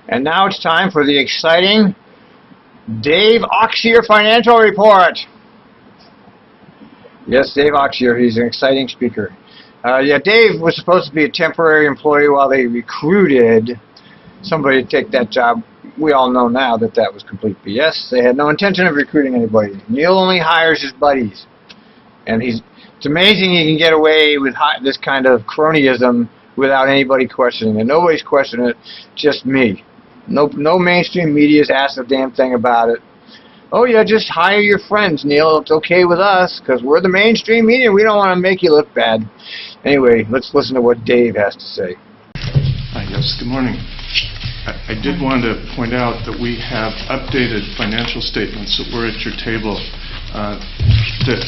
And now it's time for the exciting Dave Auxier Financial Report. Yes, Dave Auxier, he's an exciting speaker. Yeah, Dave was supposed to be a temporary employee while they recruited somebody to take that job. We all know now that that was complete BS. They had no intention of recruiting anybody. Neil only hires his buddies. And it's amazing he can get away with this kind of cronyism without anybody questioning it. Nobody's questioning it, just me. No mainstream media's asked a damn thing about it. Oh yeah, just hire your friends, Neil. It's okay with us because we're the mainstream media. We don't want to make you look bad. Anyway, let's listen to what Dave has to say. Yes, good morning. I did want to point out that we have updated financial statements that were at your table that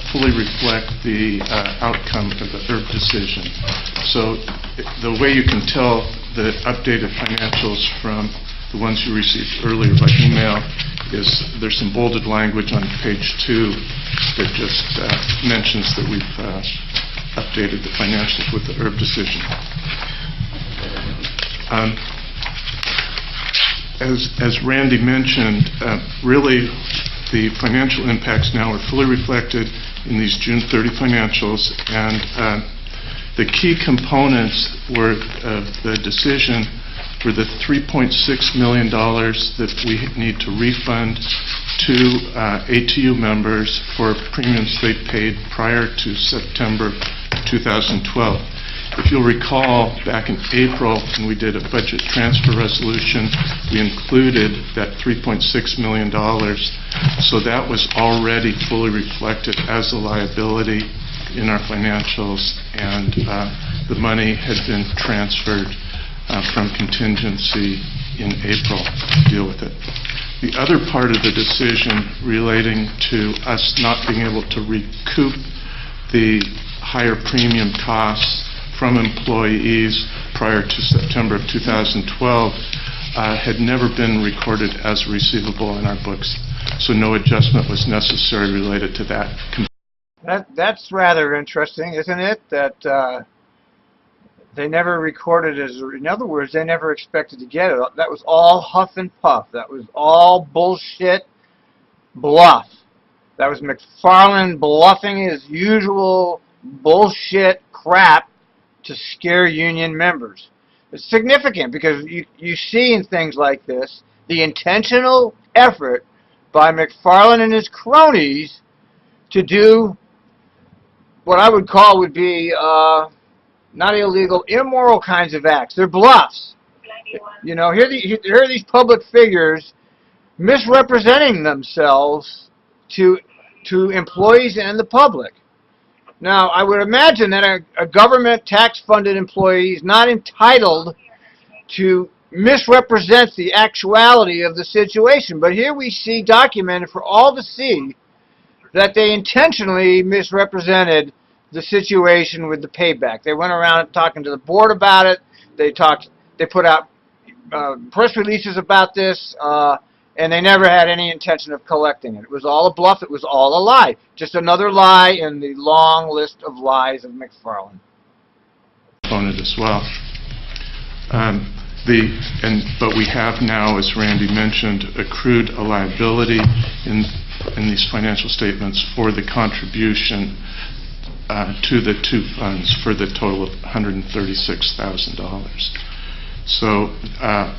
fully reflect the outcome of the ERB decision. So the way you can tell the updated financials from the ones you received earlier by email is there's some bolded language on page 2 that just mentions that we've updated the financials with the ERB decision. As Randy mentioned, really the financial impacts now are fully reflected in these June 30 financials, and the key components of the decision were the $3.6 million that we need to refund to ATU members for premiums they paid prior to September 2012. If you'll recall, back in April, when we did a budget transfer resolution, we included that $3.6 million. So that was already fully reflected as a liability in our financials, and the money had been transferred from contingency in April to deal with it. The other part of the decision relating to us not being able to recoup the higher premium costs from employees prior to September of 2012 had never been recorded as receivable in our books. So no adjustment was necessary related to that. That's rather interesting, isn't it? That they never recorded as, in other words, they never expected to get it. That was all huff and puff. That was all bullshit bluff. That was McFarland bluffing his usual bullshit crap to scare union members. It's significant because you see in things like this the intentional effort by McFarland and his cronies to do what I would call would be not illegal, immoral kinds of acts. They're bluffs. You know, here are these public figures misrepresenting themselves to employees and the public. Now, I would imagine that a government tax-funded employee is not entitled to misrepresent the actuality of the situation. But here we see documented for all to see that they intentionally misrepresented the situation with the payback. They went around talking to the board about it. They put out press releases about this. And they never had any intention of collecting it. It was all a bluff. It was all a lie. Just another lie in the long list of lies of McFarland. As well. But we have now, as Randy mentioned, accrued a liability in these financial statements for the contribution to the two funds for the total of $136,000. So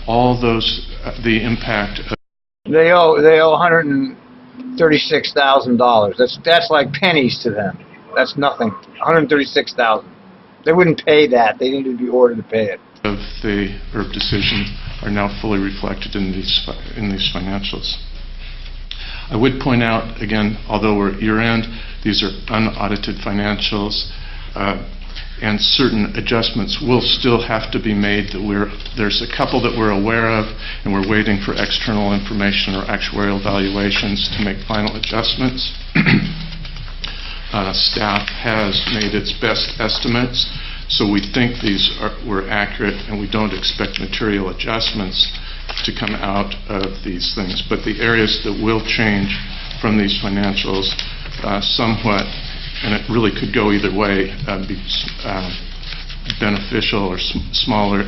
all those, the impact of They owe $136,000. That's like pennies to them. That's nothing. $136,000. They wouldn't pay that. They needed to be ordered to pay it. Of the ERB decision are now fully reflected in these financials. I would point out again, although we're at year-end, these are unaudited financials, and certain adjustments will still have to be made. There's a couple that we're aware of, and we're waiting for external information or actuarial valuations to make final adjustments. Staff has made its best estimates, so we think these were accurate, and we don't expect material adjustments to come out of these things. But the areas that will change from these financials somewhat, and it really could go either way, be beneficial or smaller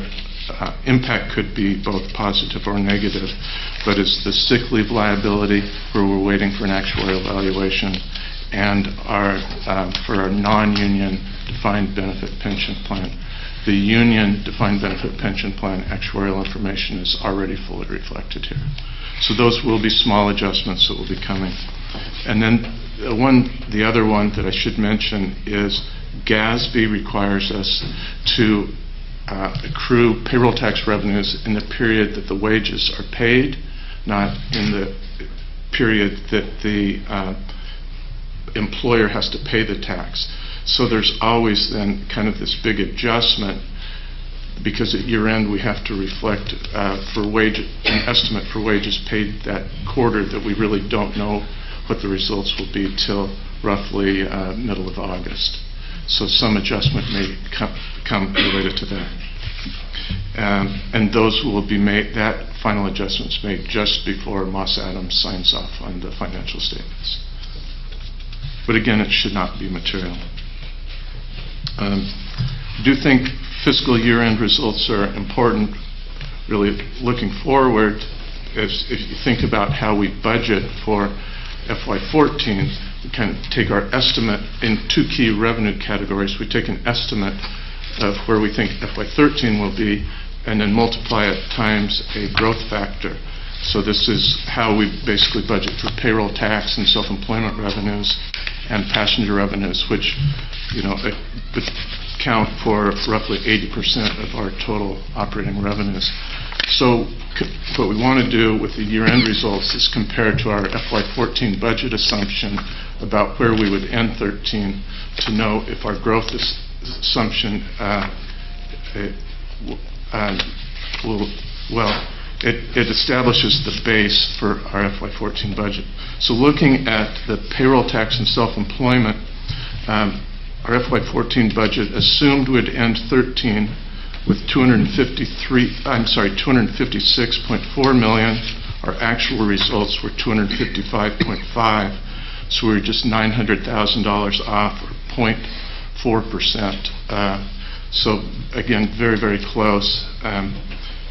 impact could be both positive or negative, but it's the sick leave liability where we're waiting for an actuarial evaluation, and for our non-union defined benefit pension plan. The union defined benefit pension plan actuarial information is already fully reflected here. So those will be small adjustments that will be coming. And then the other one that I should mention is GASB requires us to accrue payroll tax revenues in the period that the wages are paid, not in the period that the employer has to pay the tax. So there's always then kind of this big adjustment, because at year end we have to reflect an estimate for wages paid that quarter that we really don't know what the results will be till roughly middle of August. So some adjustment may come related to that. And those will be made, that final adjustment's made just before Moss Adams signs off on the financial statements. But again, it should not be material. I do think fiscal year-end results are important. Really looking forward, if you think about how we budget for FY14, we kind of take our estimate in two key revenue categories. We take an estimate of where we think FY13 will be, and then multiply it times a growth factor. So this is how we basically budget for payroll tax and self-employment revenues and passenger revenues, which would count for roughly 80% of our total operating revenues. So what we want to do with the year-end results is compare to our FY14 budget assumption about where we would end 13 to know if our growth assumption it establishes the base for our FY14 budget. So looking at the payroll tax and self-employment, our FY14 budget assumed would end 13 with $256.4 million. Our actual results were $255.5, so we were just $900,000 off, or 0.4%. So again, very, very close.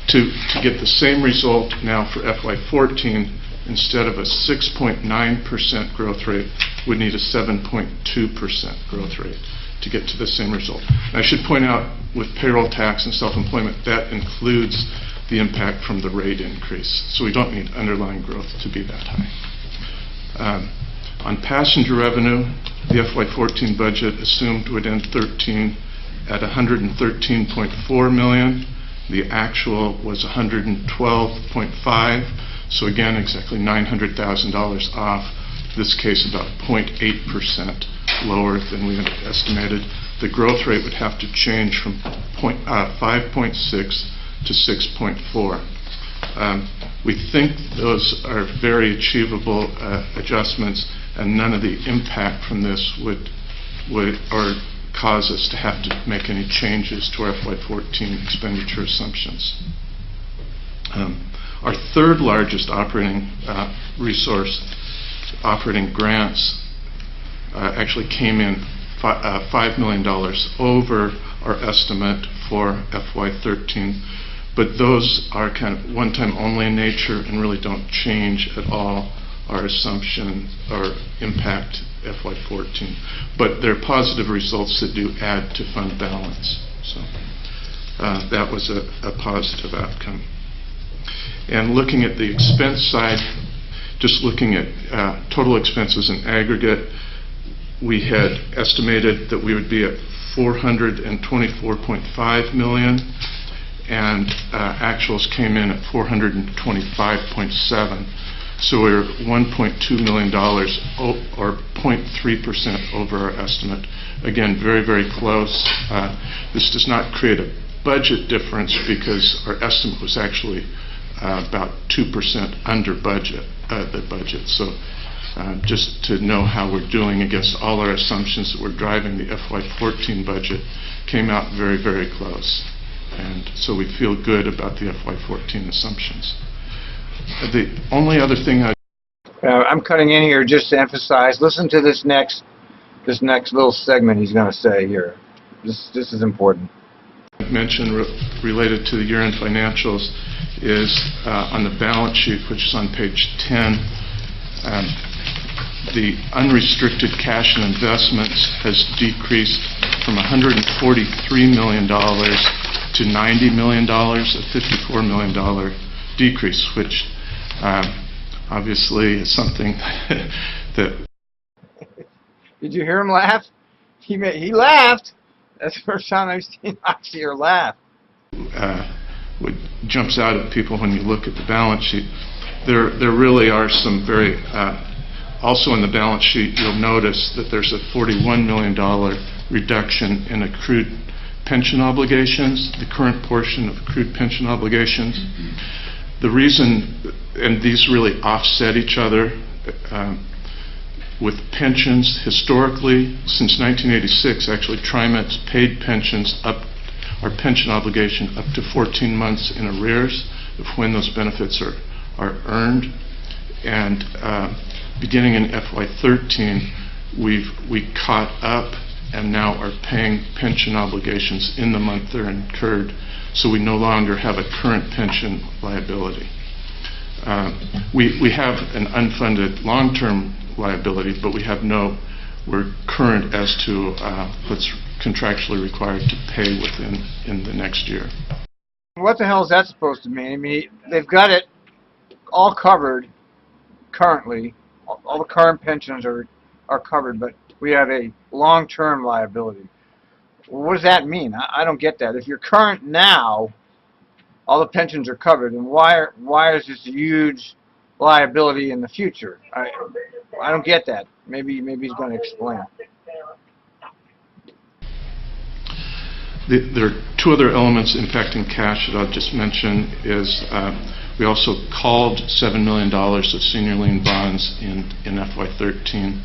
To get the same result now for FY14, instead of a 6.9% growth rate, we'd need a 7.2% growth rate to get to the same result. And I should point out, with payroll tax and self-employment, that includes the impact from the rate increase. So we don't need underlying growth to be that high. On passenger revenue, the FY14 budget assumed would end 13 at $113.4 million. The actual was $112.5, so again, exactly $900,000 off. This case, about 0.8% lower than we had estimated. The growth rate would have to change from 5.6 to 6.4. We think those are very achievable adjustments, and none of the impact from this would cause us to have to make any changes to our FY14 expenditure assumptions. Our third largest operating resource, operating grants, actually came in $5 million over our estimate for FY13, but those are kind of one-time only in nature and really don't change at all our assumption or impact FY14. But they're positive results that do add to fund balance. So that was a positive outcome. And looking at the expense side, just looking at total expenses in aggregate, we had estimated that we would be at $424.5 million, and actuals came in at $425.7. So we're $1.2 million, or 0.3% over our estimate. Again, very, very close. This does not create a budget difference because our estimate was actually about 2% under budget, the budget. So just to know how we're doing against all our assumptions that were driving the FY14 budget, came out very, very close. And so we feel good about the FY14 assumptions. The only other thing I'm cutting in here just to emphasize. Listen to this next little segment he's going to say here. This is important. mention related to the year-end financials is on the balance sheet, which is on page 10. The unrestricted cash and investments has decreased from $143 million to $90 million, a $54 million decrease, which obviously is something that... Did you hear him laugh? He laughed. That's the first time I've seen Auxier laugh. What jumps out at people when you look at the balance sheet, there really are some very... also in the balance sheet, you'll notice that there's a $41 million reduction in accrued pension obligations, the current portion of accrued pension obligations. The reason, and these really offset each other, with pensions, historically, since 1986, actually, Trimet's paid pensions up, our pension obligation up to 14 months in arrears of when those benefits are earned. And beginning in FY13, we caught up and now are paying pension obligations in the month they're incurred, so we no longer have a current pension liability. We have an unfunded long-term liability, but we're current as to what's contractually required to pay in the next year. What the hell is that supposed to mean? I mean, they've got it all covered currently. All the current pensions are covered, but we have a long-term liability. What does that mean? I don't get that. If you're current now, all the pensions are covered, and why is this a huge liability in the future? I don't get that. Maybe he's going to explain. There are two other elements impacting cash that I'll just mention. We also called $7 million of senior lien bonds in FY13.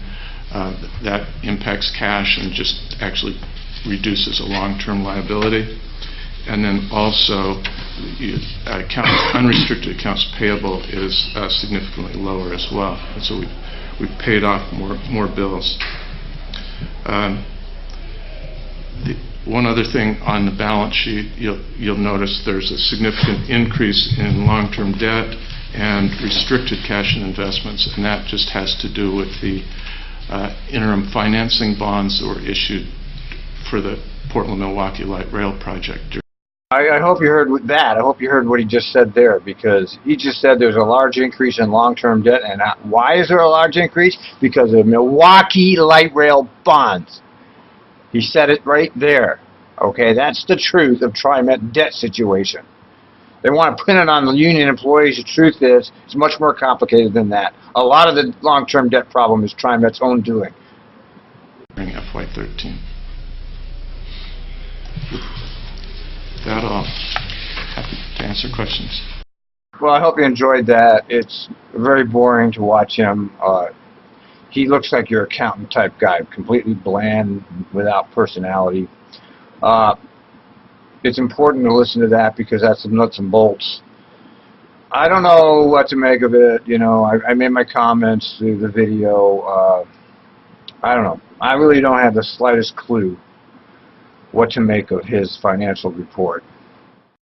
That impacts cash and just actually reduces a long-term liability. And then also, unrestricted accounts payable is significantly lower as well. And so we've paid off more bills. One other thing on the balance sheet, you'll notice there's a significant increase in long-term debt and restricted cash and investments, and that just has to do with the interim financing bonds that were issued for the Portland-Milwaukee Light Rail project. I hope you heard that. I hope you heard what he just said there, because he just said there's a large increase in long-term debt. And why is there a large increase? Because of Milwaukee Light Rail bonds. He said it right there. Okay, that's the truth of Trimet debt situation. They want to pin it on the union employees. The truth is, it's much more complicated than that. A lot of the long-term debt problem is Trimet's own doing. During FY13. That all. Happy to answer questions. Well, I hope you enjoyed that. It's very boring to watch him. He looks like your accountant type guy, completely bland, without personality. It's important to listen to that because that's some nuts and bolts. I don't know what to make of it. You know, I made my comments through the video. I don't know. I really don't have the slightest clue what to make of his financial report.